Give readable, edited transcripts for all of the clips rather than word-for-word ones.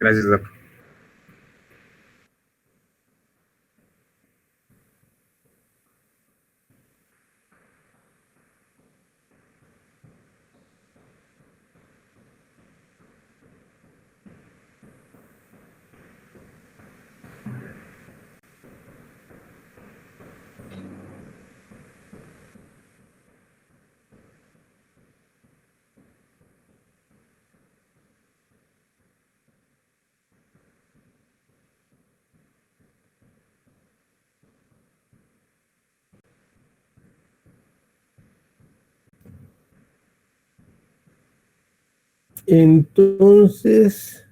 Gracias, Doc. Entonces,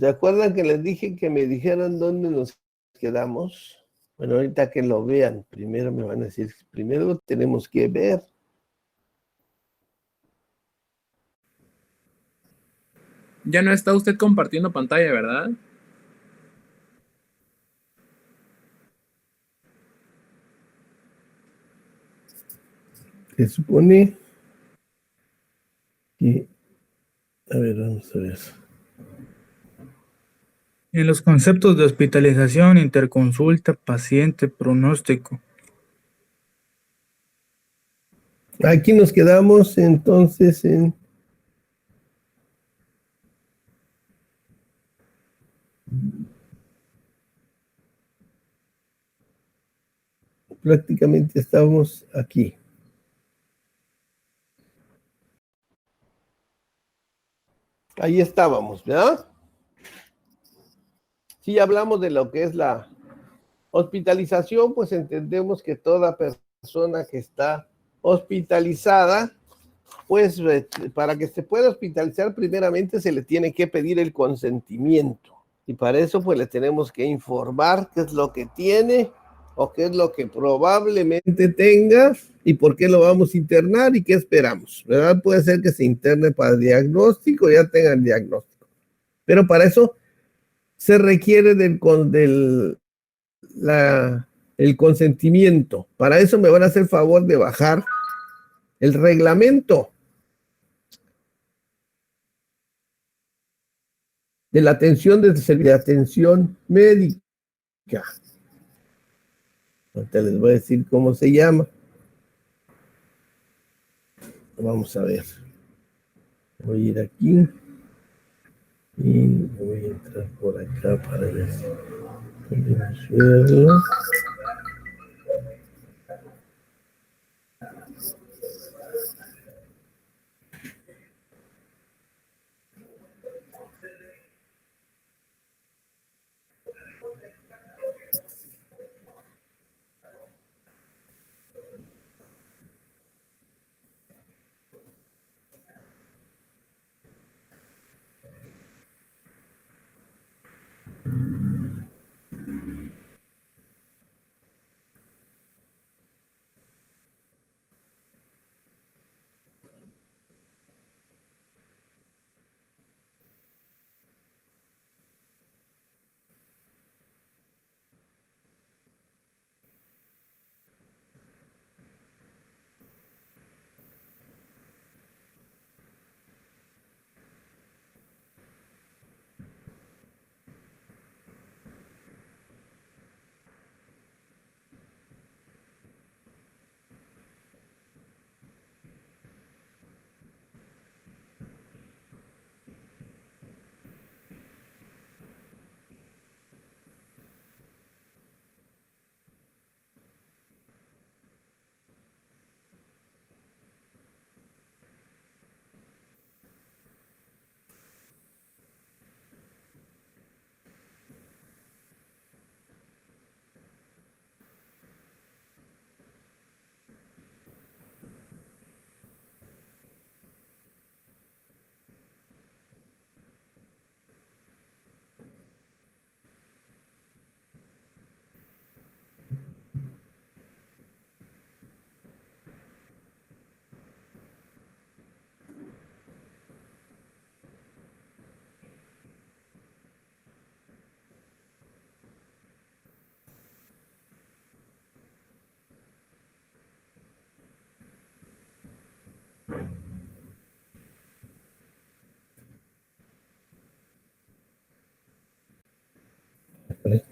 ¿se acuerdan que les dije que me dijeran dónde nos quedamos? Bueno, ahorita que lo vean, primero me van a decir, primero tenemos que ver. Ya no está usted compartiendo pantalla, ¿verdad? Se supone que, a ver, vamos a ver. En los conceptos de hospitalización, interconsulta, paciente, pronóstico. Aquí nos quedamos entonces en prácticamente estábamos aquí. Ahí estábamos, ¿verdad? Si hablamos de lo que es la hospitalización, pues entendemos que toda persona que está hospitalizada, pues para que se pueda hospitalizar, primeramente se le tiene que pedir el consentimiento. Y para eso, pues le tenemos que informar qué es lo que tiene o qué es lo que probablemente tenga y por qué lo vamos a internar y qué esperamos, ¿verdad? Puede ser que se interne para diagnóstico, ya tengan diagnóstico. Pero para eso se requiere el consentimiento. Para eso me van a hacer favor de bajar el reglamento de la atención de atención médica. Ahorita les voy a decir cómo se llama. Vamos a ver. Voy a ir aquí y voy a entrar por acá para ver si podemos verlo.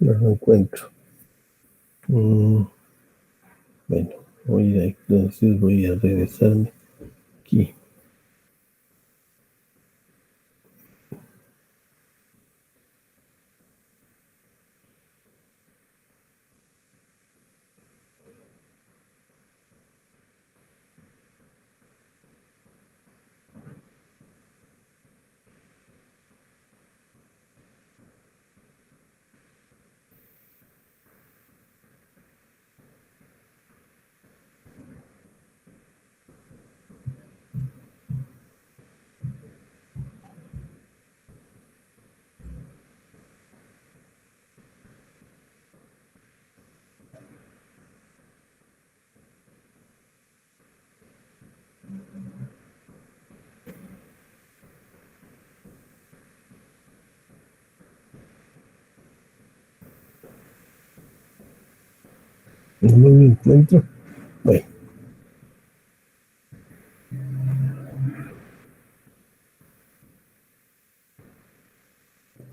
No lo encuentro. Bueno, entonces voy a regresarme aquí. No lo encuentro. Bueno.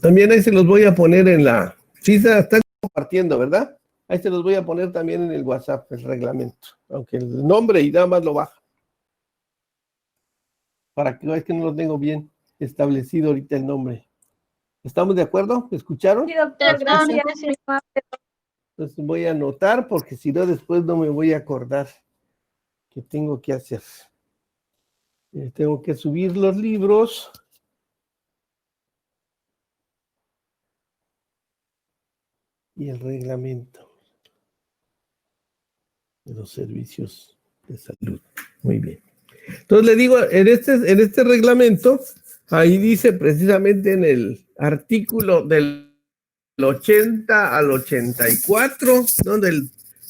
También ahí se los voy a poner en la... Sí, se están compartiendo, ¿verdad? Ahí se los voy a poner también en el WhatsApp, el reglamento. Aunque el nombre y nada más lo baja. Para que veáis que no lo tengo bien establecido ahorita el nombre. ¿Estamos de acuerdo? ¿Me escucharon? Sí, doctor, gracias. Entonces voy a anotar porque si no después no me voy a acordar qué tengo que hacer. Tengo que subir los libros. Y el reglamento de los servicios de salud. Muy bien. Entonces le digo, en este reglamento, ahí dice precisamente en el artículo del 80 al 84, ¿no?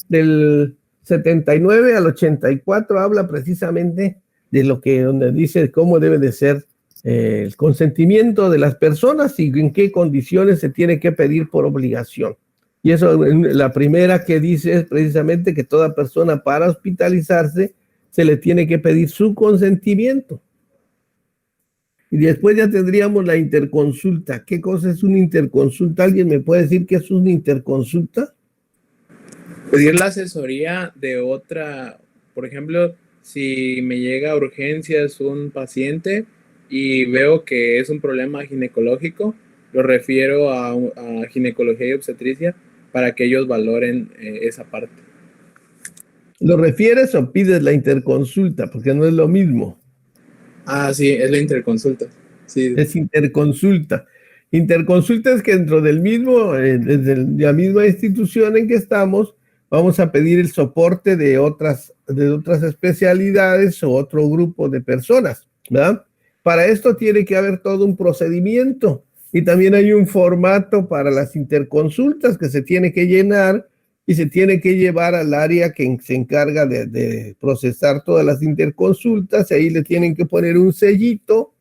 Del 79 al 84 habla precisamente de lo que, donde dice cómo debe de ser el consentimiento de las personas y en qué condiciones se tiene que pedir por obligación. Y eso, la primera que dice es precisamente que toda persona para hospitalizarse se le tiene que pedir su consentimiento. Y después ya tendríamos la interconsulta. ¿Qué cosa es una interconsulta? ¿Alguien me puede decir qué es una interconsulta? Pedir la asesoría de otra, por ejemplo, si me llega a urgencias un paciente y veo que es un problema ginecológico, lo refiero a ginecología y obstetricia para que ellos valoren esa parte. ¿Lo refieres o pides la interconsulta? Porque no es lo mismo. Ah, sí, es la interconsulta. Sí. Es interconsulta. Interconsulta es que dentro del mismo, desde la misma institución en que estamos, vamos a pedir el soporte de otras especialidades o otro grupo de personas, ¿verdad? Para esto tiene que haber todo un procedimiento y también hay un formato para las interconsultas que se tiene que llenar y se tiene que llevar al área que se encarga de procesar todas las interconsultas, y ahí le tienen que poner un sellito.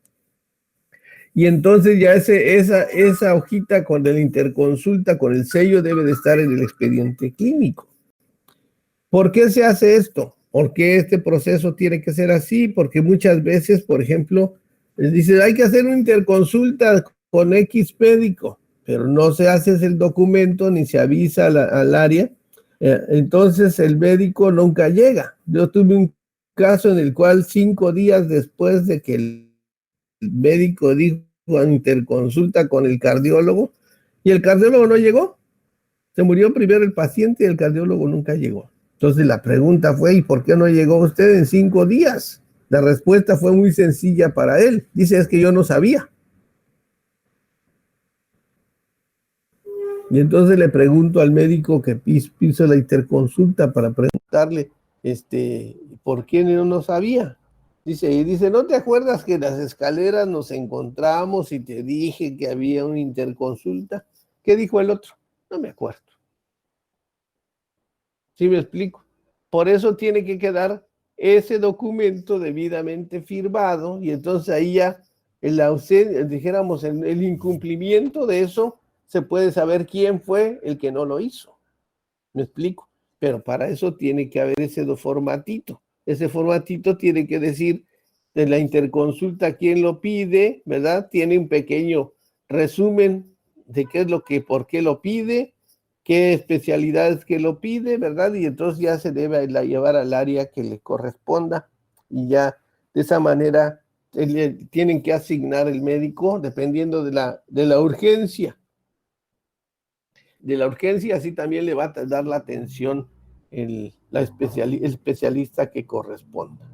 Y entonces ya esa hojita con la interconsulta, con el sello, debe de estar en el expediente clínico. ¿Por qué se hace esto? ¿Por qué este proceso tiene que ser así? Porque muchas veces, por ejemplo, les dice, hay que hacer una interconsulta con X médico, pero no se hace el documento ni se avisa al área. Entonces el médico nunca llega. Yo tuve un caso en el cual 5 días después de que el médico dijo interconsulta con el cardiólogo y el cardiólogo no llegó. Se murió primero el paciente y el cardiólogo nunca llegó. Entonces la pregunta fue, ¿y por qué no llegó usted en 5 días? La respuesta fue muy sencilla para él. Dice, es que yo no sabía. Y entonces le pregunto al médico que hizo la interconsulta para preguntarle, ¿por qué no sabía? Dice, ¿no te acuerdas que en las escaleras nos encontramos y te dije que había una interconsulta? ¿Qué dijo el otro? No me acuerdo. ¿Sí me explico? Por eso tiene que quedar ese documento debidamente firmado y entonces ahí ya dijéramos, el incumplimiento de eso se puede saber quién fue el que no lo hizo. ¿Me explico? Pero para eso tiene que haber ese formatito. Ese formatito tiene que decir de la interconsulta quién lo pide, ¿verdad? Tiene un pequeño resumen de qué es lo que, por qué lo pide, qué especialidades que lo pide, ¿verdad? Y entonces ya se debe llevar al área que le corresponda y ya de esa manera le tienen que asignar el médico dependiendo de la urgencia. De la urgencia, así también le va a dar la atención el especialista que corresponda.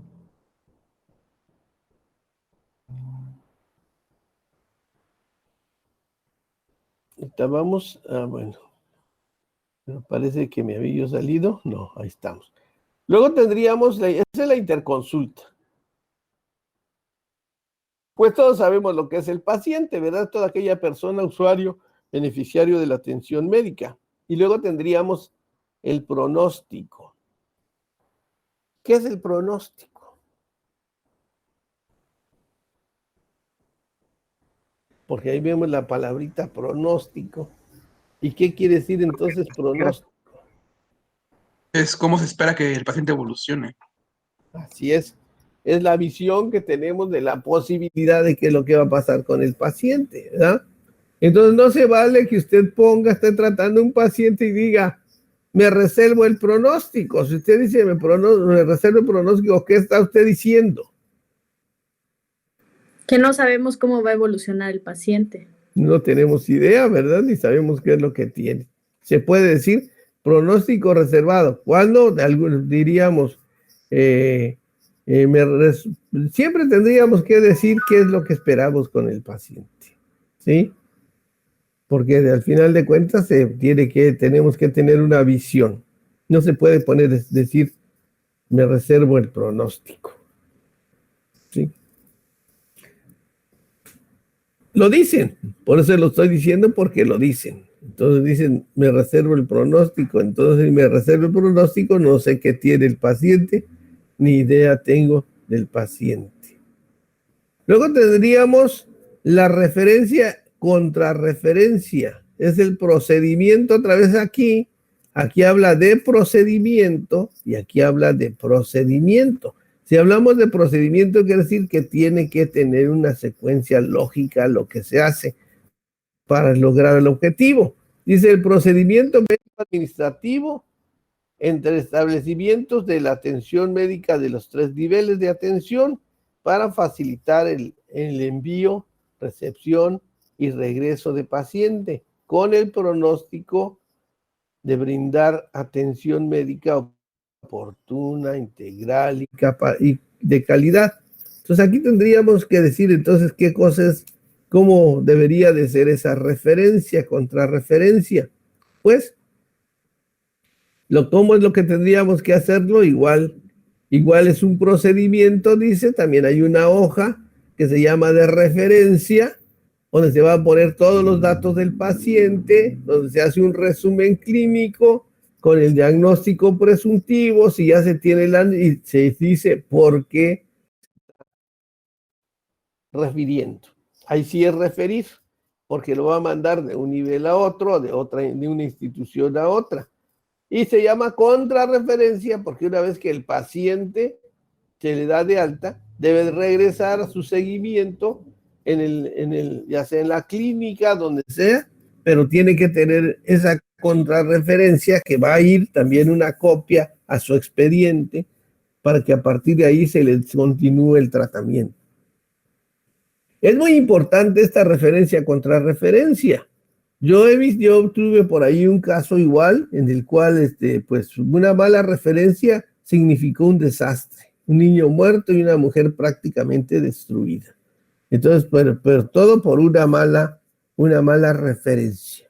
Estábamos, bueno, me parece que me había salido, no, ahí estamos. Luego tendríamos, esa es la interconsulta. Pues todos sabemos lo que es el paciente, ¿verdad? Toda aquella persona, usuario, beneficiario de la atención médica. Y luego tendríamos el pronóstico. ¿Qué es el pronóstico? Porque ahí vemos la palabrita pronóstico. ¿Y qué quiere decir entonces pronóstico? Es cómo se espera que el paciente evolucione. Así es la visión que tenemos de la posibilidad de qué es lo que va a pasar con el paciente, ¿verdad? Entonces no se vale que usted esté tratando a un paciente y diga, me reservo el pronóstico. Si usted dice, me reservo el pronóstico, ¿qué está usted diciendo? Que no sabemos cómo va a evolucionar el paciente. No tenemos idea, ¿verdad? Ni sabemos qué es lo que tiene. Se puede decir pronóstico reservado. ¿Cuándo? Diríamos, siempre tendríamos que decir qué es lo que esperamos con el paciente, ¿sí? Porque al final de cuentas tenemos que tener una visión. No se puede decir, me reservo el pronóstico, ¿sí? Lo dicen, por eso lo estoy diciendo, porque lo dicen. Entonces dicen, me reservo el pronóstico. Entonces, si me reservo el pronóstico, no sé qué tiene el paciente, ni idea tengo del paciente. Luego tendríamos la referencia, contrarreferencia. Es el procedimiento, otra vez aquí. Aquí habla de procedimiento y aquí habla de procedimiento. Si hablamos de procedimiento, quiere decir que tiene que tener una secuencia lógica lo que se hace para lograr el objetivo. Dice el procedimiento médico administrativo entre establecimientos de la atención médica de los 3 niveles de atención para facilitar el envío, recepción y regreso de paciente con el pronóstico de brindar atención médica oportuna, integral y de calidad. Entonces aquí tendríamos que decir entonces qué cosas, cómo debería de ser esa referencia, contrarreferencia. Pues, cómo es lo que tendríamos que hacerlo, igual es un procedimiento, dice, también hay una hoja que se llama de referencia, donde se van a poner todos los datos del paciente, donde se hace un resumen clínico con el diagnóstico presuntivo, si ya se tiene y se dice por qué refiriendo. Ahí sí es referir, porque lo va a mandar de un nivel a otro, de una institución a otra. Y se llama contrarreferencia porque una vez que el paciente se le da de alta, debe regresar a su seguimiento ya sea en la clínica, donde sea, pero tiene que tener esa contrarreferencia que va a ir también una copia a su expediente para que a partir de ahí se le continúe el tratamiento. Es muy importante esta referencia contrarreferencia. Yo tuve por ahí un caso igual en el cual pues una mala referencia significó un desastre, un niño muerto y una mujer prácticamente destruida. Entonces, pero todo por una mala referencia.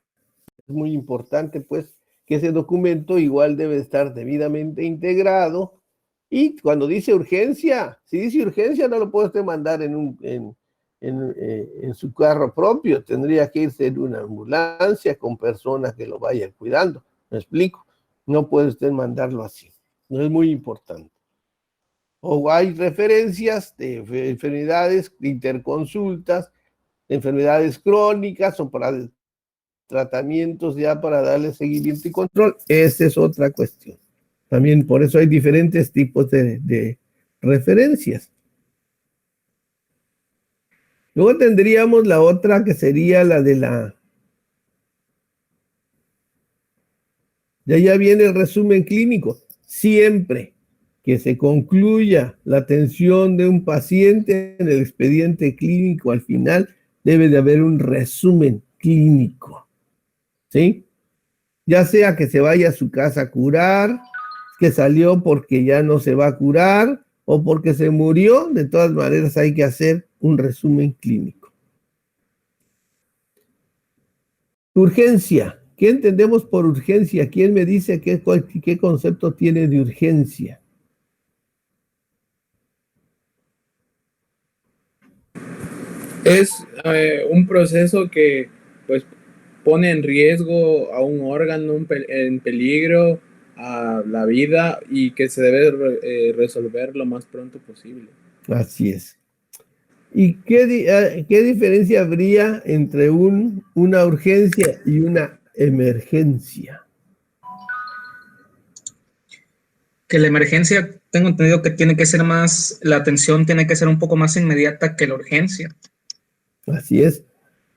Es muy importante pues que ese documento igual debe estar debidamente integrado y cuando dice urgencia, si dice urgencia no lo puede usted mandar en su carro propio, tendría que irse en una ambulancia con personas que lo vayan cuidando. ¿Me explico? No puede usted mandarlo así. No es muy importante. O hay referencias de enfermedades, de interconsultas, de enfermedades crónicas o para tratamientos ya para darle seguimiento y control. Esa es otra cuestión. También por eso hay diferentes tipos de referencias. Luego tendríamos la otra que sería la de De allá viene el resumen clínico. Siempre que se concluya la atención de un paciente en el expediente clínico, al final debe de haber un resumen clínico, ¿sí? Ya sea que se vaya a su casa a curar, que salió porque ya no se va a curar o porque se murió, de todas maneras hay que hacer un resumen clínico. Urgencia. ¿Qué entendemos por urgencia? ¿Quién me dice qué concepto tiene de urgencia? Es un proceso que pues pone en riesgo a un órgano en peligro, a la vida, y que se debe resolver lo más pronto posible. Así es. ¿Y qué diferencia habría entre una urgencia y una emergencia? Que la emergencia, tengo entendido que tiene que ser más, la atención tiene que ser un poco más inmediata que la urgencia. Así es.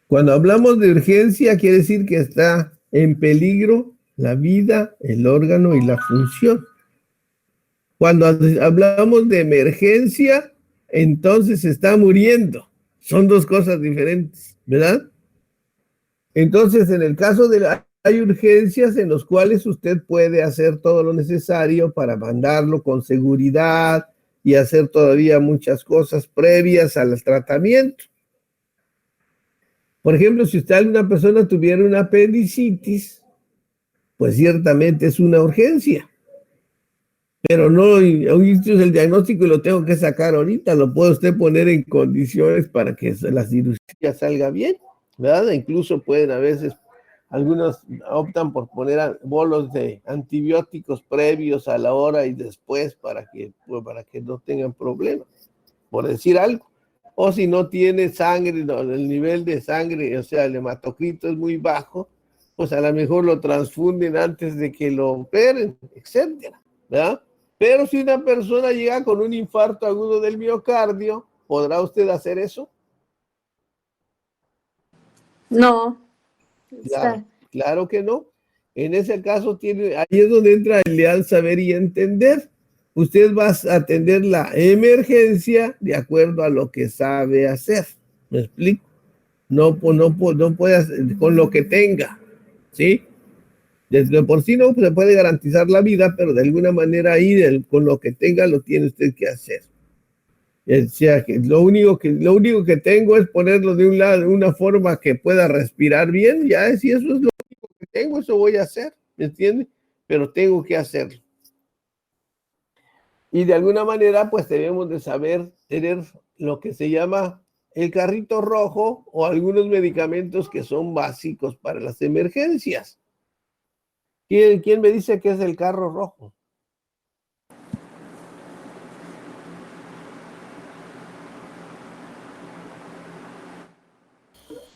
Cuando hablamos de urgencia, quiere decir que está en peligro la vida, el órgano y la función. Cuando hablamos de emergencia, entonces se está muriendo. Son dos cosas diferentes, ¿verdad? Entonces, en el caso hay urgencias en las cuales usted puede hacer todo lo necesario para mandarlo con seguridad y hacer todavía muchas cosas previas al tratamiento. Por ejemplo, si una persona tuviera una apendicitis, pues ciertamente es una urgencia. Pero no, esto es el diagnóstico y lo tengo que sacar ahorita. Lo puede usted poner en condiciones para que la cirugía salga bien, ¿verdad? Incluso pueden a veces, algunos optan por poner bolos de antibióticos previos a la hora y después para que no tengan problemas, por decir algo. O si no tiene sangre, el nivel de sangre, o sea, el hematocrito es muy bajo, pues a lo mejor lo transfunden antes de que lo operen, etcétera, ¿verdad? Pero si una persona llega con un infarto agudo del miocardio, ¿podrá usted hacer eso? No. Claro que no. En ese caso, ahí es donde entra el leal saber y entender. Usted va a atender la emergencia de acuerdo a lo que sabe hacer. ¿Me explico? No puede hacer con lo que tenga, ¿sí? Desde por sí no se puede garantizar la vida, pero de alguna manera ahí con lo que tenga lo tiene usted que hacer. O sea, que lo único que tengo es ponerlo de un lado, de una forma que pueda respirar bien. Ya, si eso es lo único que tengo, eso voy a hacer, ¿me entiende? Pero tengo que hacerlo. Y de alguna manera, pues debemos de saber tener lo que se llama el carrito rojo o algunos medicamentos que son básicos para las emergencias. ¿Quién me dice qué es el carro rojo?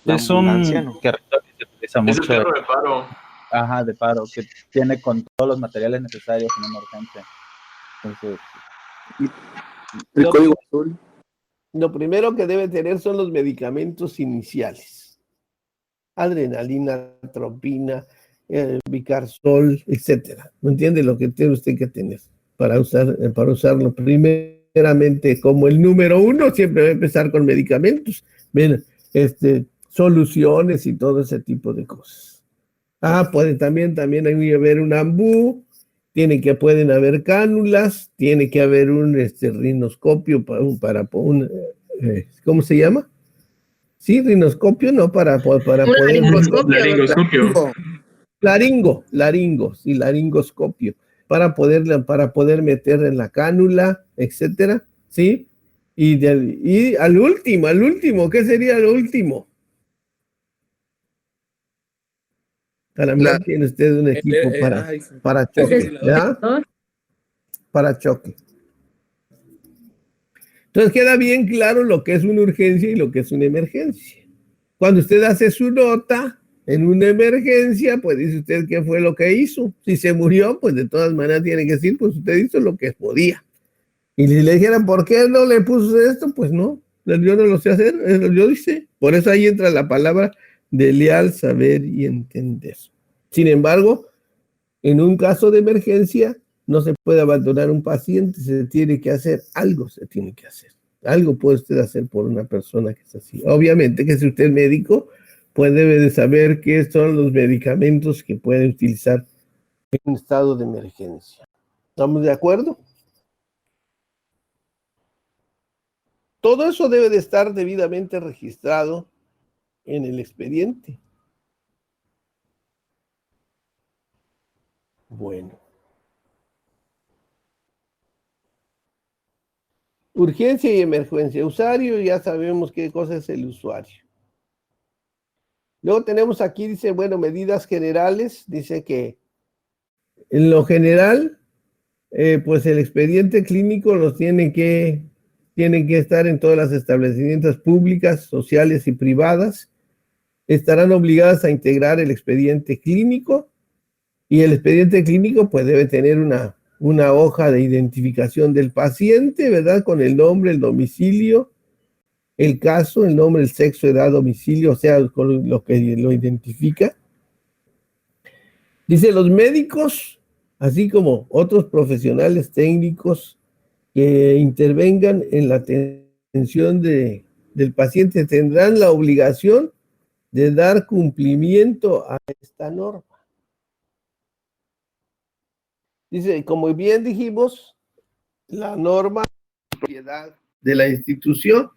Es un carrito que se utiliza mucho. Es el carro de paro. Ajá, de paro, que tiene con todos los materiales necesarios en una urgencia. Entonces, El código azul. Lo primero que debe tener son los medicamentos iniciales. Adrenalina, atropina, Vicarsol, etcétera. ¿No entiende lo que tiene usted que tener para usarlo? Primeramente, como el número uno, siempre va a empezar con medicamentos. Ven, soluciones y todo ese tipo de cosas. También hay que haber un ambú, pueden haber cánulas, tiene que haber un rinoscopio ¿cómo se llama? Sí, rinoscopio, no, para poder... Laringoscopio. Laringoscopio, para poder meter en la cánula, etcétera, ¿sí? Y al último, ¿qué sería lo último? A la mejor tiene usted un equipo para choque, ¿verdad? Para choque. Entonces queda bien claro lo que es una urgencia y lo que es una emergencia. Cuando usted hace su nota en una emergencia, pues dice usted qué fue lo que hizo. Si se murió, pues de todas maneras tiene que decir, pues usted hizo lo que podía. Y si le dijeran, ¿por qué no le puso esto? Pues no, yo no lo sé hacer, yo dice. Por eso ahí entra la palabra de leal saber y entender. Sin embargo, En un caso de emergencia, no se puede abandonar un paciente, se tiene que hacer, algo se tiene que hacer. Algo puede usted hacer por una persona que es así. Obviamente que si usted es médico, pues debe de saber qué son los medicamentos que puede utilizar en un estado de emergencia. ¿Estamos de acuerdo? Todo eso debe de estar debidamente registrado en el expediente. Bueno. Urgencia y emergencia. Usuario, ya sabemos qué cosa es el usuario. Luego tenemos aquí, dice, bueno, medidas generales. Dice que en lo general, pues el expediente clínico los tienen que estar en todas las establecimientos públicas, sociales y privadas. Estarán obligadas a integrar el expediente clínico y el expediente clínico pues debe tener una hoja de identificación del paciente, ¿verdad? Con el nombre, el domicilio, el caso, el nombre, el sexo, edad, domicilio, o sea, con lo que lo identifica. Dice, los médicos, así como otros profesionales técnicos que intervengan en la atención del paciente, tendrán la obligación de dar cumplimiento a esta norma. Dice, como bien dijimos, la norma es propiedad de la institución,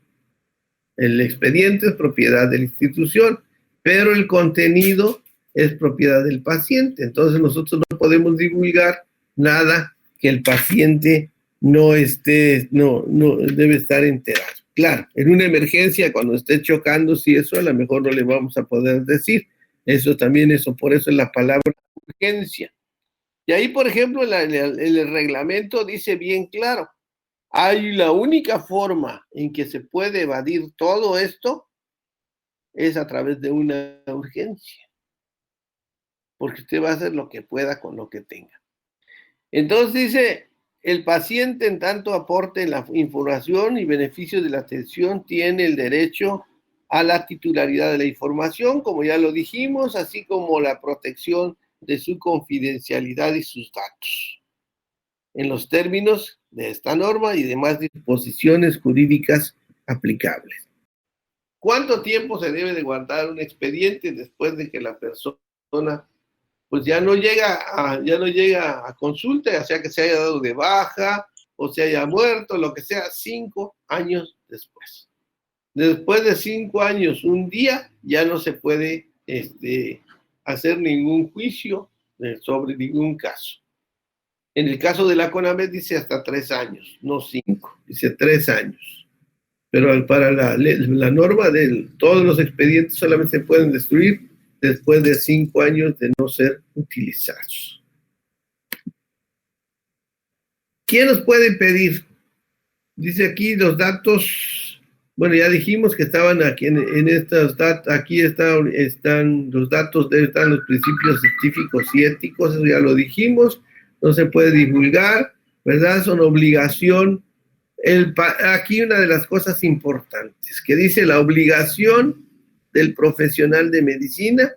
el expediente es propiedad de la institución, pero el contenido es propiedad del paciente. Entonces nosotros no podemos divulgar nada que el paciente no debe estar enterado. Claro, en una emergencia, cuando esté chocando, si eso a lo mejor no le vamos a poder decir. Eso también, por eso es la palabra urgencia. Y ahí, por ejemplo, el reglamento dice bien claro, hay la única forma en que se puede evadir todo esto es a través de una urgencia, porque usted va a hacer lo que pueda con lo que tenga. Entonces dice, el paciente en tanto aporte la información y beneficio de la atención tiene el derecho a la titularidad de la información, como ya lo dijimos, así como la protección de su confidencialidad y sus datos, en los términos de esta norma y demás disposiciones jurídicas aplicables. ¿Cuánto tiempo se debe de guardar un expediente después de que la persona pues ya no llega a consulta, ya sea que se haya dado de baja o se haya muerto, lo que sea, 5 años después? Después de 5 años, un día, ya no se puede hacer ningún juicio sobre ningún caso. En el caso de la CONAMED dice hasta 3 años, no 5, dice 3 años. Pero para la norma de todos los expedientes solamente se pueden destruir después de 5 años de no ser utilizados. ¿Quién nos puede pedir? Dice aquí los datos, bueno, ya dijimos que estaban aquí en estas datos, aquí están los datos, están los principios científicos y éticos, eso ya lo dijimos, no se puede divulgar, ¿verdad? Son obligación. Aquí una de las cosas importantes que dice la obligación del profesional de medicina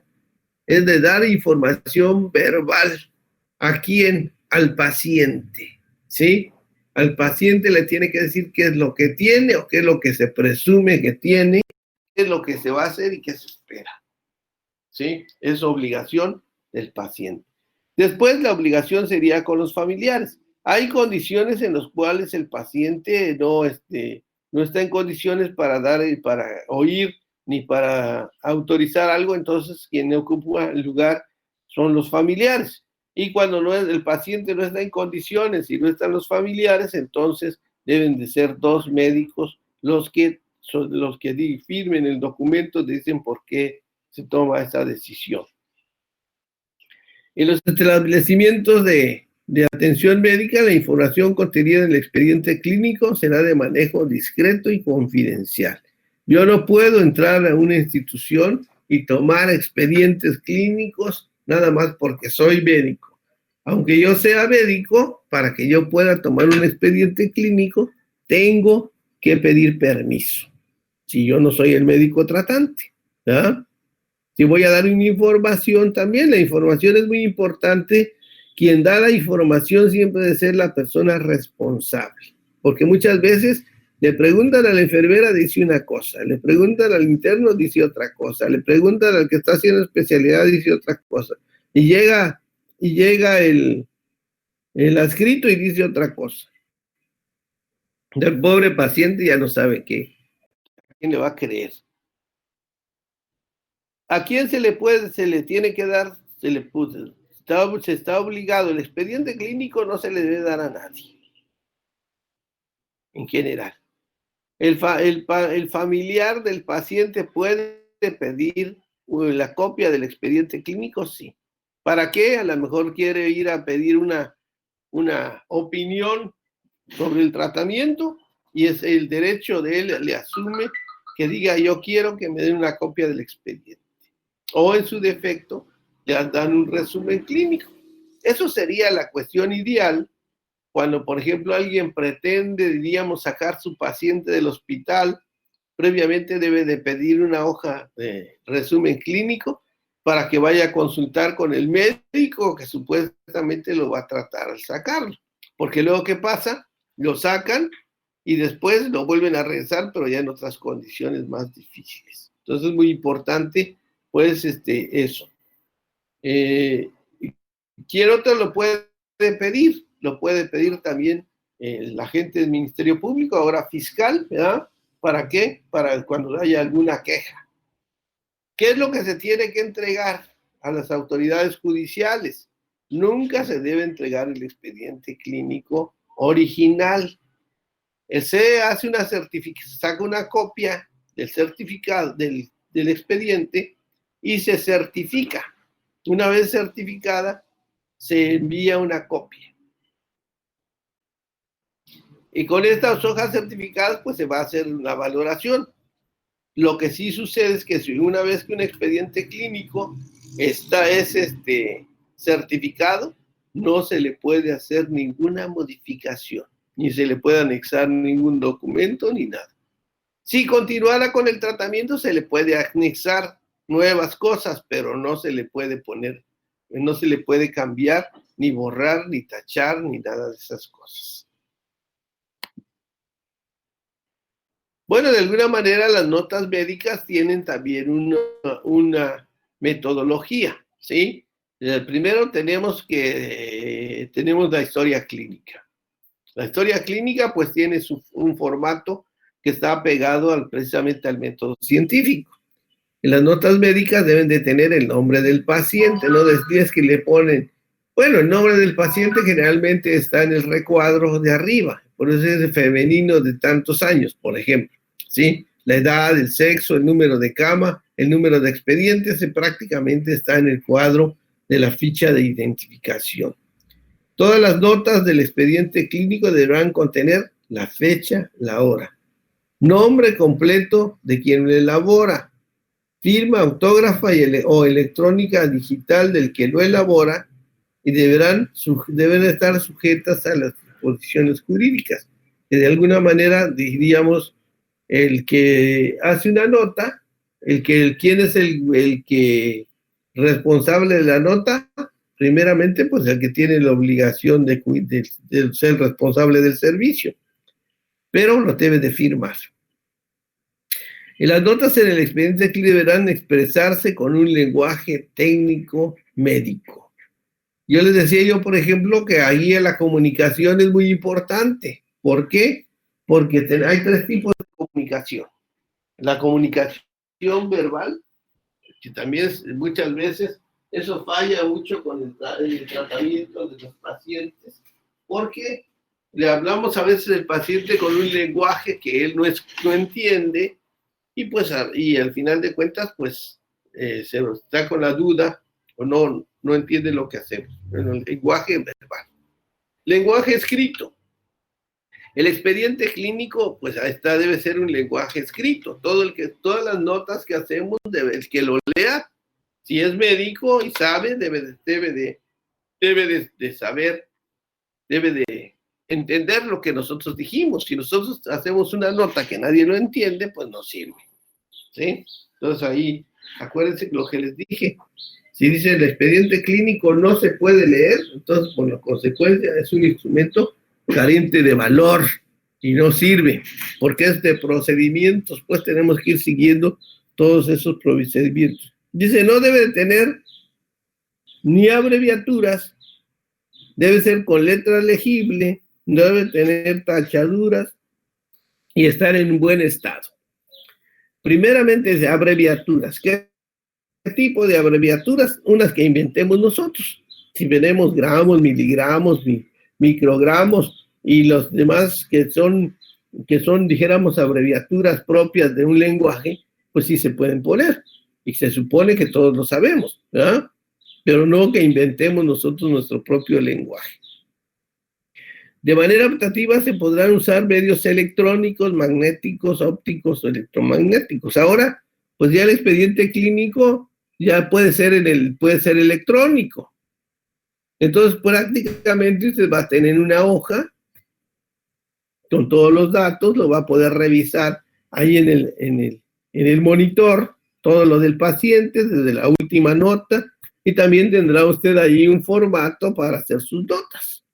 es de dar información verbal a quién, al paciente, ¿sí? Al paciente le tiene que decir qué es lo que tiene o qué es lo que se presume que tiene, qué es lo que se va a hacer y qué se espera, ¿sí? Es obligación del paciente. Después la obligación sería con los familiares. Hay condiciones en las cuales el paciente no está en condiciones para oír ni para autorizar algo, entonces quien ocupa el lugar son los familiares. Y cuando el paciente no está en condiciones y no están los familiares, entonces deben de ser 2 médicos los que firmen el documento, dicen por qué se toma esa decisión. En los establecimientos de atención médica, la información contenida en el expediente clínico será de manejo discreto y confidencial. Yo no puedo entrar a una institución y tomar expedientes clínicos nada más porque soy médico. Aunque yo sea médico, para que yo pueda tomar un expediente clínico, tengo que pedir permiso. Si yo no soy el médico tratante, ¿verdad? Si voy a dar una información también, la información es muy importante quien da la información siempre debe ser la persona responsable, porque muchas veces le preguntan a la enfermera, dice una cosa, le preguntan al interno, dice otra cosa, le preguntan al que está haciendo especialidad, dice otra cosa, y llega el adscrito y dice otra cosa. El pobre paciente ya no sabe qué, a quién le va a creer. ¿A quién se le tiene que dar? Se está obligado, el expediente clínico no se le debe dar a nadie, en general. El familiar del paciente puede pedir la copia del expediente clínico, sí. ¿Para qué? A lo mejor quiere ir a pedir una opinión sobre el tratamiento y es el derecho de él, le asume que diga yo quiero que me den una copia del expediente. O en su defecto, le dan un resumen clínico. Eso sería la cuestión ideal cuando, por ejemplo, alguien pretende, diríamos, sacar su paciente del hospital, previamente debe de pedir una hoja de resumen clínico para que vaya a consultar con el médico que supuestamente lo va a tratar al sacarlo. Porque luego, ¿qué pasa? Lo sacan y después lo vuelven a regresar, pero ya en otras condiciones más difíciles. Entonces es muy importante, pues, eso. ¿Quién otro lo puede pedir? Lo puede pedir también el agente del Ministerio Público, ahora fiscal, ¿verdad? ¿Para qué? Para cuando haya alguna queja. ¿Qué es lo que se tiene que entregar a las autoridades judiciales? Nunca se debe entregar el expediente clínico original. Se hace una certificación, saca una copia del certificado del expediente y se certifica. Una vez certificada, se envía una copia. Y con estas hojas certificadas, pues se va a hacer una valoración. Lo que sí sucede es que si una vez que un expediente clínico es certificado, no se le puede hacer ninguna modificación, ni se le puede anexar ningún documento ni nada. Si continuara con el tratamiento, se le puede anexar nuevas cosas, pero no se le puede poner, no se le puede cambiar, ni borrar, ni tachar, ni nada de esas cosas. Bueno, de alguna manera las notas médicas tienen también una metodología, ¿sí? Primero tenemos la historia clínica. La historia clínica pues tiene un formato que está apegado precisamente al método científico. En las notas médicas deben de tener el nombre del paciente, no después que le ponen, bueno, el nombre del paciente generalmente está en el recuadro de arriba, por eso es femenino de tantos años, por ejemplo, ¿sí? La edad, el sexo, el número de cama, el número de expedientes, prácticamente está en el cuadro de la ficha de identificación. Todas las notas del expediente clínico deberán contener la fecha, la hora, nombre completo de quien lo elabora, firma autógrafa o electrónica digital del que lo elabora y deben estar sujetas a las disposiciones jurídicas, que de alguna manera diríamos el que hace una nota, quién es el que responsable de la nota, primeramente pues el que tiene la obligación de ser responsable del servicio, pero lo debe de firmar. Y las notas en el expediente clínico deberán expresarse con un lenguaje técnico médico. Yo les decía por ejemplo, que ahí la comunicación es muy importante. ¿Por qué? Porque hay tres tipos de comunicación. La comunicación verbal, que también muchas veces eso falla mucho con el tratamiento de los pacientes, porque le hablamos a veces al paciente con un lenguaje que él no entiende, y pues y al final de cuentas pues se está con la duda o no entiende lo que hacemos. Bueno, el lenguaje verbal. Lenguaje escrito. El expediente clínico pues debe ser un lenguaje escrito. Todas las notas que hacemos, el que lo lea, si es médico y sabe, debe de saber, debe de entender lo que nosotros dijimos. Si nosotros hacemos una nota que nadie lo entiende, pues no sirve, ¿sí? Entonces ahí, acuérdense lo que les dije. Si dice el expediente clínico no se puede leer, entonces por la consecuencia es un instrumento carente de valor y no sirve, porque es de procedimientos, pues tenemos que ir siguiendo todos esos procedimientos. Dice, no debe tener ni abreviaturas, debe ser con letra legible, no debe tener tachaduras y estar en buen estado. Primeramente, de abreviaturas. ¿Qué tipo de abreviaturas? Unas que inventemos nosotros. Si tenemos gramos, miligramos, microgramos y los demás que son, dijéramos, abreviaturas propias de un lenguaje, pues sí se pueden poner. Y se supone que todos lo sabemos, ¿verdad? Pero no que inventemos nosotros nuestro propio lenguaje. De manera optativa se podrán usar medios electrónicos, magnéticos, ópticos o electromagnéticos. Ahora, pues ya el expediente clínico ya puede ser electrónico. Entonces, prácticamente usted va a tener una hoja con todos los datos, lo va a poder revisar ahí en el monitor, todo lo del paciente, desde la última nota, y también tendrá usted ahí un formato para hacer sus notas,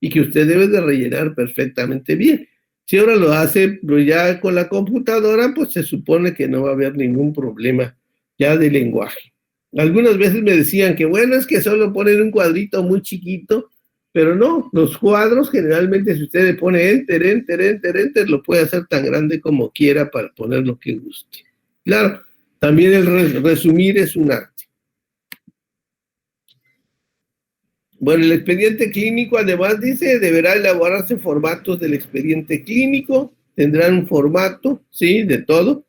y que usted debe de rellenar perfectamente bien. Si ahora lo hace ya con la computadora, pues se supone que no va a haber ningún problema ya de lenguaje. Algunas veces me decían que bueno, es que solo ponen un cuadrito muy chiquito, pero no, los cuadros generalmente si usted le pone enter, enter, enter, enter, lo puede hacer tan grande como quiera para poner lo que guste. Claro, también el resumir es un arte. Bueno, el expediente clínico además dice, deberá elaborarse formatos del expediente clínico, tendrán un formato, sí, de todo.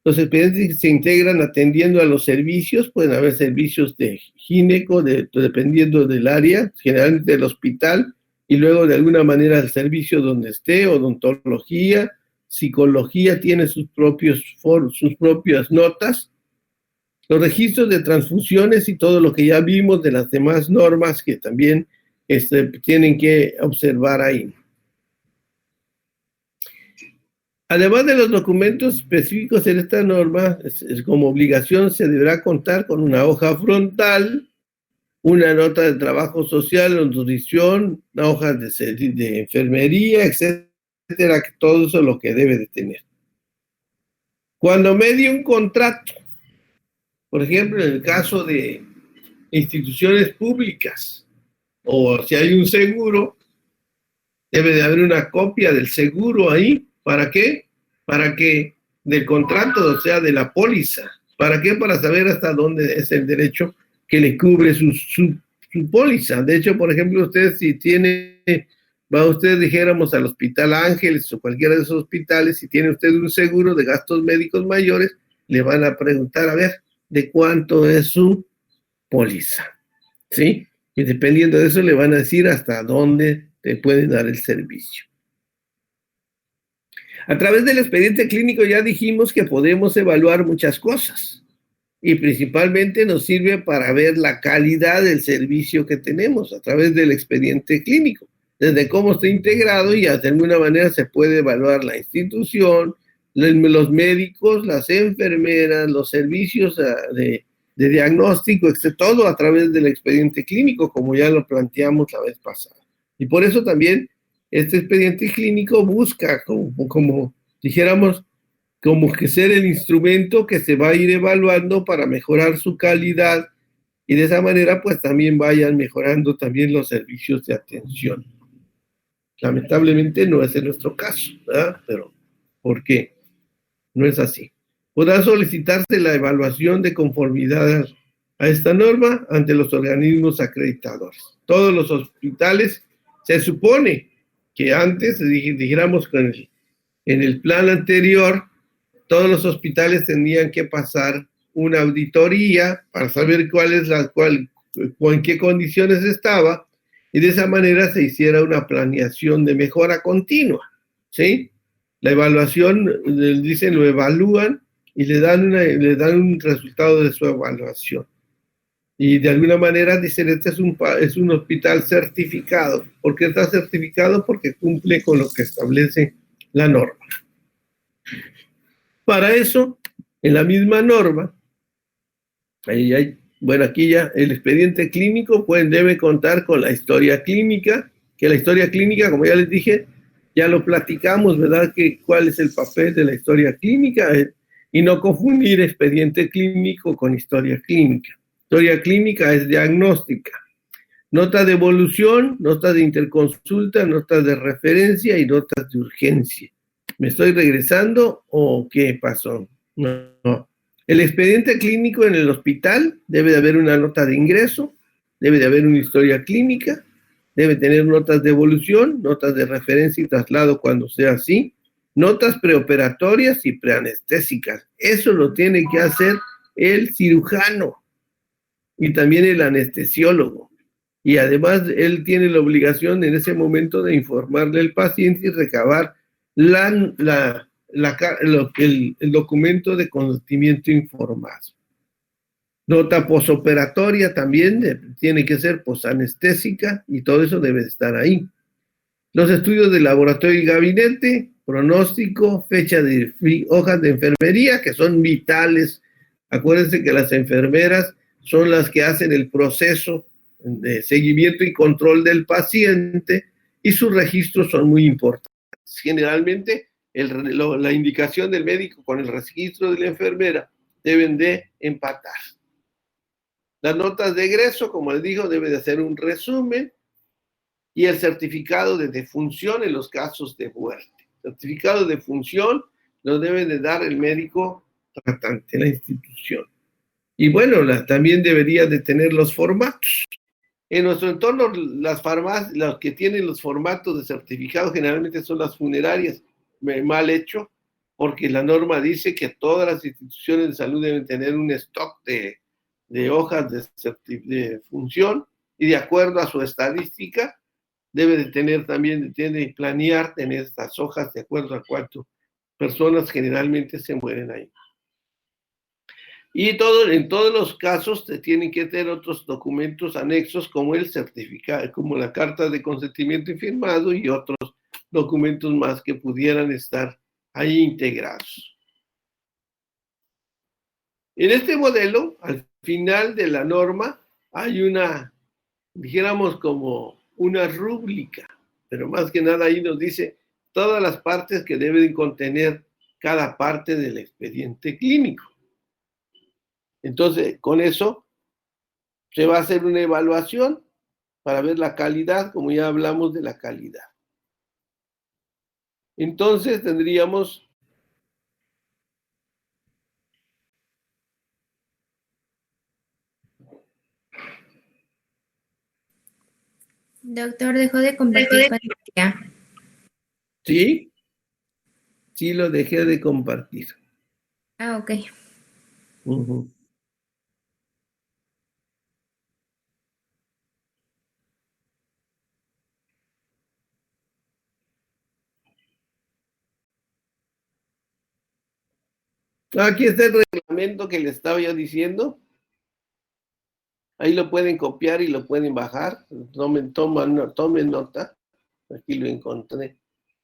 Los expedientes se integran atendiendo a los servicios, pueden haber servicios de gineco, dependiendo del área, generalmente del hospital, y luego de alguna manera el servicio donde esté, odontología, psicología tiene sus propias notas. Los registros de transfusiones y todo lo que ya vimos de las demás normas que también tienen que observar ahí. Además de los documentos específicos en esta norma, como obligación se deberá contar con una hoja frontal, una nota de trabajo social, nutrición, una hoja de enfermería, etcétera, todo eso es lo que debe de tener. Cuando medie un contrato, por ejemplo, en el caso de instituciones públicas, o si hay un seguro, debe de haber una copia del seguro ahí. ¿Para qué? Para que del contrato, o sea, de la póliza. ¿Para qué? Para saber hasta dónde es el derecho que le cubre su póliza. De hecho, por ejemplo, usted si dijéramos al Hospital Ángeles o cualquiera de esos hospitales, si tiene usted un seguro de gastos médicos mayores, le van a preguntar, a ver, de cuánto es su póliza, ¿sí? Y dependiendo de eso le van a decir hasta dónde te pueden dar el servicio. A través del expediente clínico ya dijimos que podemos evaluar muchas cosas y principalmente nos sirve para ver la calidad del servicio que tenemos a través del expediente clínico, desde cómo está integrado y de alguna manera se puede evaluar la institución, los médicos, las enfermeras, los servicios de diagnóstico, todo a través del expediente clínico, como ya lo planteamos la vez pasada. Y por eso también este expediente clínico busca, como dijéramos, como que ser el instrumento que se va a ir evaluando para mejorar su calidad y de esa manera pues también vayan mejorando también los servicios de atención. Lamentablemente no es en nuestro caso, ¿verdad? Pero ¿por qué? No es así. Podrá solicitarse la evaluación de conformidad a esta norma ante los organismos acreditadores. Todos los hospitales, se supone que antes, dijéramos en el plan anterior, todos los hospitales tendrían que pasar una auditoría para saber en qué condiciones estaba, y de esa manera se hiciera una planeación de mejora continua, ¿sí? La evaluación, dicen, lo evalúan y le dan un resultado de su evaluación. Y de alguna manera dicen, este es un hospital certificado. ¿Por qué está certificado? Porque cumple con lo que establece la norma. Para eso, en la misma norma, ahí hay Bueno, aquí ya el expediente clínico debe contar con la historia clínica, que la historia clínica, como ya les dije, ya lo platicamos, ¿verdad? ¿Cuál es el papel de la historia clínica? Y no confundir expediente clínico con historia clínica. Historia clínica es diagnóstica. Nota de evolución, notas de interconsulta, notas de referencia y notas de urgencia. ¿Me estoy regresando o qué pasó? No. El expediente clínico en el hospital debe de haber una nota de ingreso, debe de haber una historia clínica, debe tener notas de evolución, notas de referencia y traslado cuando sea así, notas preoperatorias y preanestésicas. Eso lo tiene que hacer el cirujano y también el anestesiólogo. Y además él tiene la obligación en ese momento de informarle al paciente y recabar el documento de consentimiento informado. Nota posoperatoria también tiene que ser posanestésica y todo eso debe estar ahí. Los estudios de laboratorio y gabinete, pronóstico, fecha de hojas de enfermería, que son vitales. Acuérdense que las enfermeras son las que hacen el proceso de seguimiento y control del paciente y sus registros son muy importantes. Generalmente la indicación del médico con el registro de la enfermera deben de empatar. Las notas de egreso, como les digo, debe de hacer un resumen y el certificado de defunción en los casos de muerte. Certificado de defunción lo debe de dar el médico tratante, la institución. Y bueno, también debería de tener los formatos. En nuestro entorno, las farmacias, las que tienen los formatos de certificado generalmente son las funerarias. Mal hecho, porque la norma dice que todas las instituciones de salud deben tener un stock de hojas de función y de acuerdo a su estadística debe de tener también, tiene que planear tener estas hojas de acuerdo a cuántas personas generalmente se mueren ahí. Y en todos los casos te tienen que tener otros documentos anexos como el certificado, como la carta de consentimiento informado y otros documentos más que pudieran estar ahí integrados. En este modelo, al final de la norma, hay dijéramos como una rúbrica, pero más que nada ahí nos dice todas las partes que deben contener cada parte del expediente clínico. Entonces, con eso se va a hacer una evaluación para ver la calidad, como ya hablamos de la calidad. Entonces tendríamos Doctor, dejó de compartir pantalla. ¿Sí? Sí, lo dejé de compartir. Ah, ok. Aquí está el reglamento que les estaba yo diciendo. Ahí lo pueden copiar y lo pueden bajar. Tomen nota. Aquí lo encontré.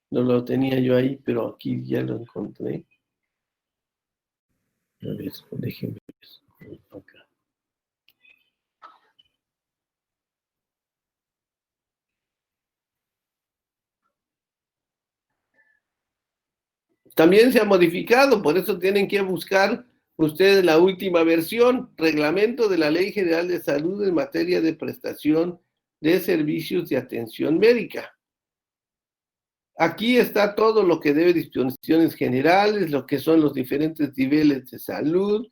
No lo tenía yo ahí, pero aquí ya lo encontré. A ver, déjenme ver acá. También se ha modificado, por eso tienen que buscar ustedes la última versión, reglamento de la Ley General de Salud en materia de prestación de servicios de atención médica. Aquí está todo lo que debe disposiciones generales, lo que son los diferentes niveles de salud,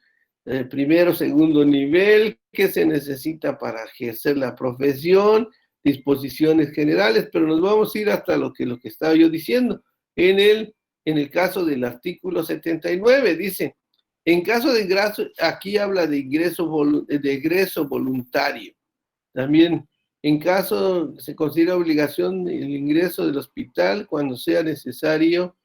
primero, segundo nivel, qué se necesita para ejercer la profesión, disposiciones generales, pero nos vamos a ir hasta lo que estaba yo diciendo. En el caso del artículo 79, dice, en caso de ingreso, aquí habla de egreso voluntario. También, en caso, se considera obligación el ingreso del hospital cuando sea necesario,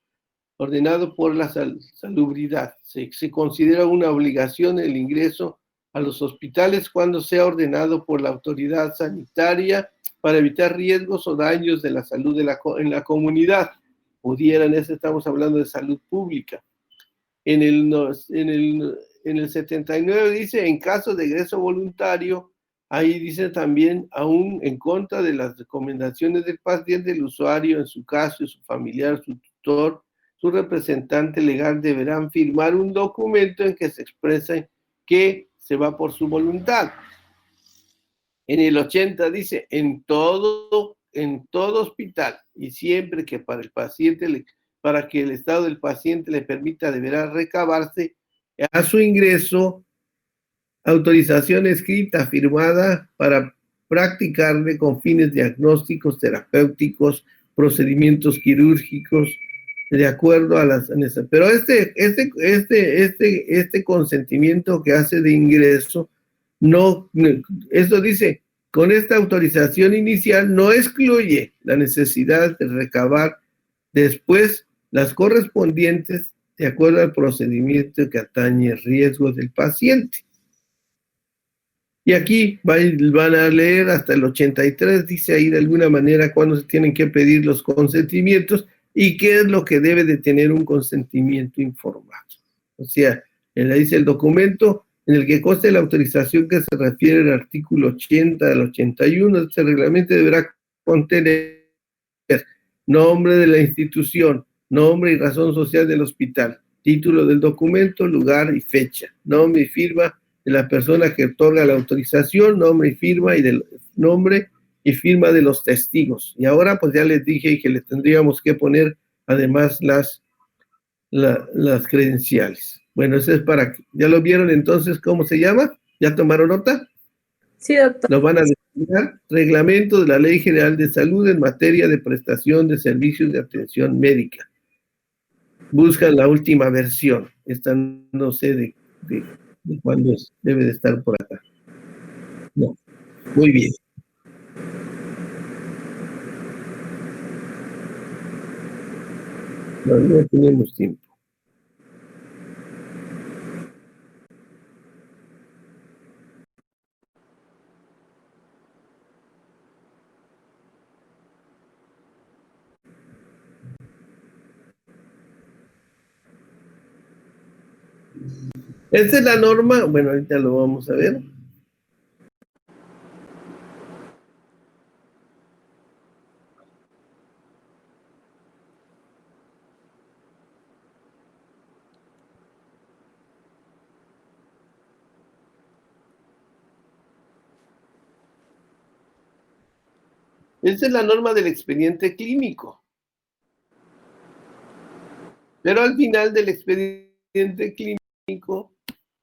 ordenado por la salubridad. Se considera una obligación el ingreso a los hospitales cuando sea ordenado por la autoridad sanitaria para evitar riesgos o daños de la salud en la comunidad. Estamos hablando de salud pública. En en el 79 dice, en caso de egreso voluntario, ahí dice también, aún en contra de las recomendaciones del paciente, el usuario, en su caso, y su familiar, su tutor, su representante legal deberán firmar un documento en que se expresa que se va por su voluntad. En el 80 dice, en todo hospital y siempre que para el paciente, para que el estado del paciente le permita, deberá recabarse a su ingreso autorización escrita firmada para practicarle con fines diagnósticos, terapéuticos, procedimientos quirúrgicos, de acuerdo a las necesidades. Pero este consentimiento que hace de ingreso, no, eso dice, con esta autorización inicial no excluye la necesidad de recabar después las correspondientes de acuerdo al procedimiento que atañe riesgos del paciente. Y aquí van a leer hasta el 83, dice ahí de alguna manera cuándo se tienen que pedir los consentimientos y qué es lo que debe de tener un consentimiento informado. O sea, dice el documento en el que conste la autorización que se refiere al artículo 80 al 81, este reglamento deberá contener nombre de la institución, nombre y razón social del hospital, título del documento, lugar y fecha, nombre y firma de la persona que otorga la autorización, nombre y firma de los testigos. Y ahora pues ya les dije que le tendríamos que poner además las credenciales. Bueno, eso es para que, ¿ya lo vieron entonces cómo se llama? ¿Ya tomaron nota? Sí, doctor. Lo van a determinar. Reglamento de la Ley General de Salud en materia de prestación de servicios de atención médica. Buscan la última versión. Esta no sé de cuándo debe de estar por acá. No. Muy bien. No tenemos tiempo. Esta es la norma, bueno, ahorita lo vamos a ver. Esta es la norma del expediente clínico. Pero al final del expediente clínico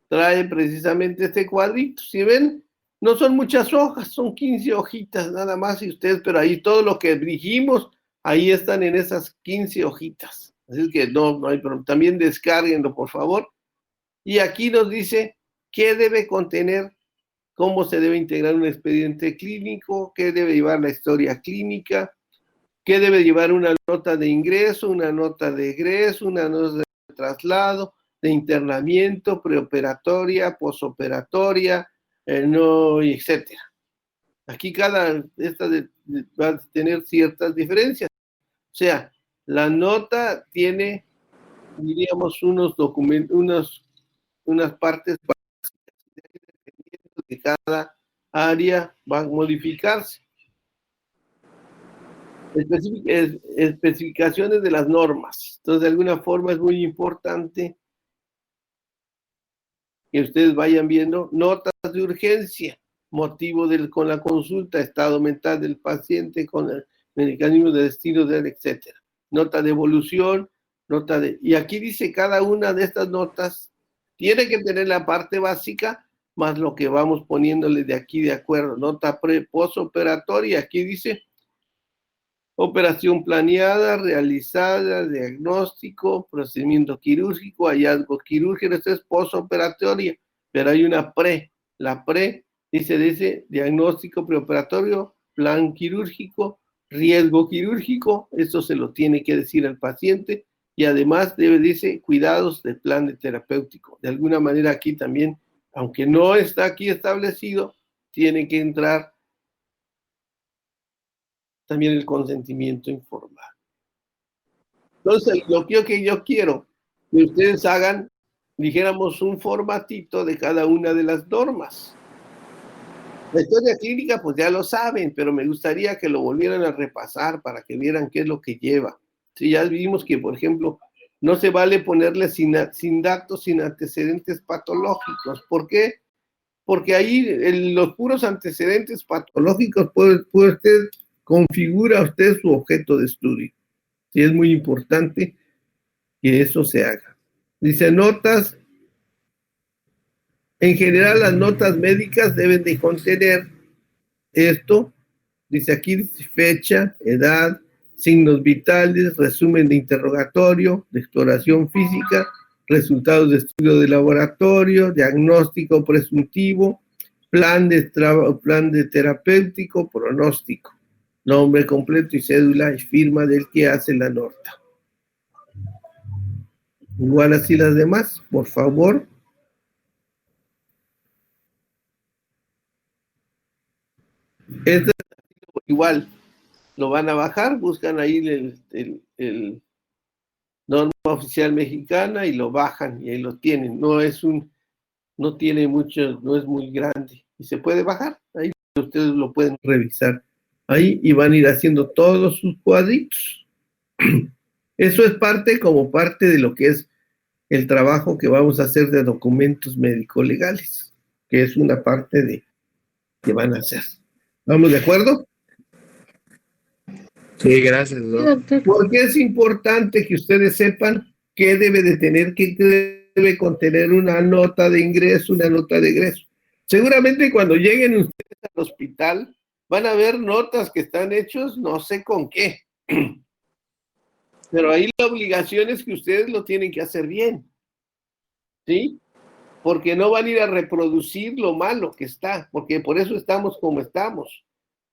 trae precisamente este cuadrito. Si ven, no son muchas hojas, son 15 hojitas nada más, y ustedes, pero ahí todo lo que dijimos, ahí están en esas 15 hojitas. Así que no hay problema. También descárguenlo, por favor. Y aquí nos dice qué debe contener, cómo se debe integrar un expediente clínico, qué debe llevar la historia clínica, qué debe llevar una nota de ingreso, una nota de egreso, una nota de traslado, de internamiento, preoperatoria, posoperatoria, etcétera. Aquí esta va a tener ciertas diferencias. O sea, la nota tiene, diríamos, unos documentos, unas partes de cada área va a modificarse. Especificaciones de las normas. Entonces, de alguna forma es muy importante que ustedes vayan viendo notas de urgencia, motivo con la consulta, estado mental del paciente, con el mecanismo de destino de él, etcétera. Nota de evolución, y aquí dice cada una de estas notas tiene que tener la parte básica más lo que vamos poniéndole de aquí de acuerdo. Nota posoperatoria, aquí dice operación planeada, realizada, diagnóstico, procedimiento quirúrgico, hallazgo quirúrgico, esto es posoperatoria, pero hay una pre. La pre dice diagnóstico preoperatorio, plan quirúrgico, riesgo quirúrgico, esto se lo tiene que decir al paciente, y además dice cuidados del plan de terapéutico. De alguna manera aquí también, aunque no está aquí establecido, tiene que entrar también el consentimiento informado. Entonces, lo que yo quiero que ustedes hagan dijéramos un formatito de cada una de las normas. La historia clínica, pues ya lo saben, pero me gustaría que lo volvieran a repasar para que vieran qué es lo que lleva. Sí, ya vimos que, por ejemplo, no se vale ponerle sin datos, sin antecedentes patológicos. ¿Por qué? Porque ahí los puros antecedentes patológicos puede usted configura usted su objeto de estudio. Sí, es muy importante que eso se haga. Dice notas. En general, las notas médicas deben de contener esto. Dice aquí fecha, edad, signos vitales, resumen de interrogatorio, de exploración física, resultados de estudio de laboratorio, diagnóstico presuntivo, plan de terapéutico, pronóstico, nombre completo y cédula y firma del que hace la nota. Igual así las demás, por favor. Este igual lo van a bajar, buscan ahí el norma oficial mexicana y lo bajan y ahí lo tienen. No tiene mucho, no es muy grande y se puede bajar. Ahí ustedes lo pueden revisar ahí y van a ir haciendo todos sus cuadritos. Eso es como parte de lo que es el trabajo que vamos a hacer de documentos médico-legales, que es una parte de que van a hacer. ¿Vamos de acuerdo? Sí, gracias, doctor. Porque es importante que ustedes sepan qué debe de tener, qué debe contener una nota de ingreso, una nota de egreso. Seguramente cuando lleguen ustedes al hospital van a ver notas que están hechos no sé con qué. Pero ahí la obligación es que ustedes lo tienen que hacer bien. ¿Sí? Porque no van a ir a reproducir lo malo que está, porque por eso estamos como estamos.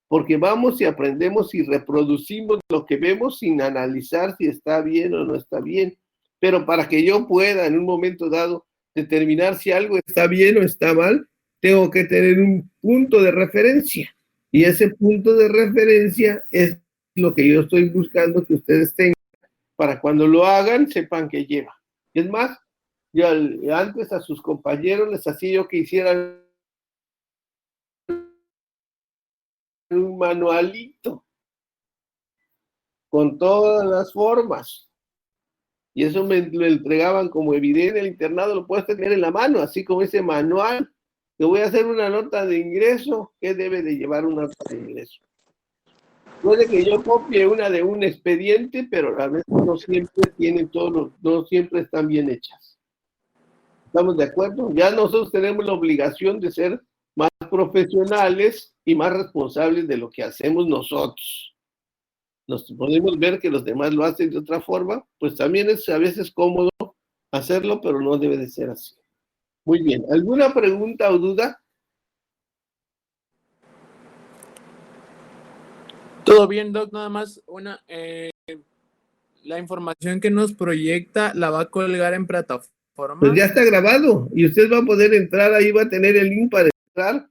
Porque vamos y aprendemos y reproducimos lo que vemos sin analizar si está bien o no está bien. Pero para que yo pueda en un momento dado determinar si algo está bien o está mal, tengo que tener un punto de referencia. Y ese punto de referencia es lo que yo estoy buscando que ustedes tengan para cuando lo hagan sepan qué lleva. Es más, yo antes a sus compañeros les hacía yo que hicieran un manualito con todas las formas y eso me lo entregaban como evidencia en el internado, lo puedes tener en la mano, así como ese manual. Te voy a hacer una nota de ingreso. ¿Qué debe de llevar una nota de ingreso? Puede que yo copie una de un expediente, pero a veces no siempre tienen no siempre están bien hechas. ¿Estamos de acuerdo? Ya nosotros tenemos la obligación de ser más profesionales y más responsables de lo que hacemos nosotros. Nos podemos ver que los demás lo hacen de otra forma, pues también es a veces cómodo hacerlo, pero no debe de ser así. Muy bien. ¿Alguna pregunta o duda? Todo bien, Doc, nada más la información que nos proyecta la va a colgar en plataforma. Pues ya está grabado y usted va a poder entrar, ahí va a tener el link para entrar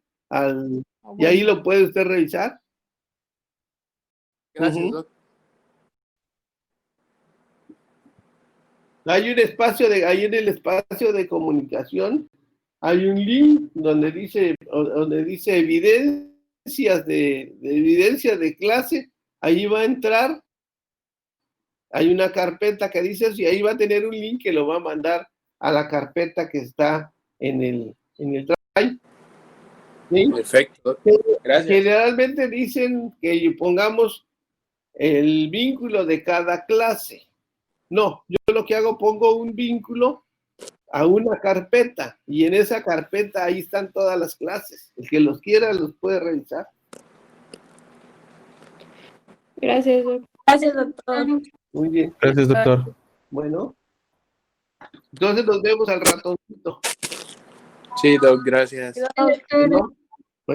y ahí lo puede usted revisar. Gracias, Doc. Hay un espacio ahí en el espacio de comunicación, hay un link donde dice evidencias evidencia de clase, ahí va a entrar, hay una carpeta que dice eso y ahí va a tener un link que lo va a mandar a la carpeta que está en el drive. ¿Sí? Perfecto. Gracias. Generalmente dicen que pongamos el vínculo de cada clase. No, yo lo que hago, pongo un vínculo a una carpeta y en esa carpeta ahí están todas las clases. El que los quiera los puede revisar. Gracias, doctor. Gracias, doctor. Muy bien. Gracias, doctor. Bueno, entonces nos vemos al ratoncito. Sí, Doc, gracias. ¿No?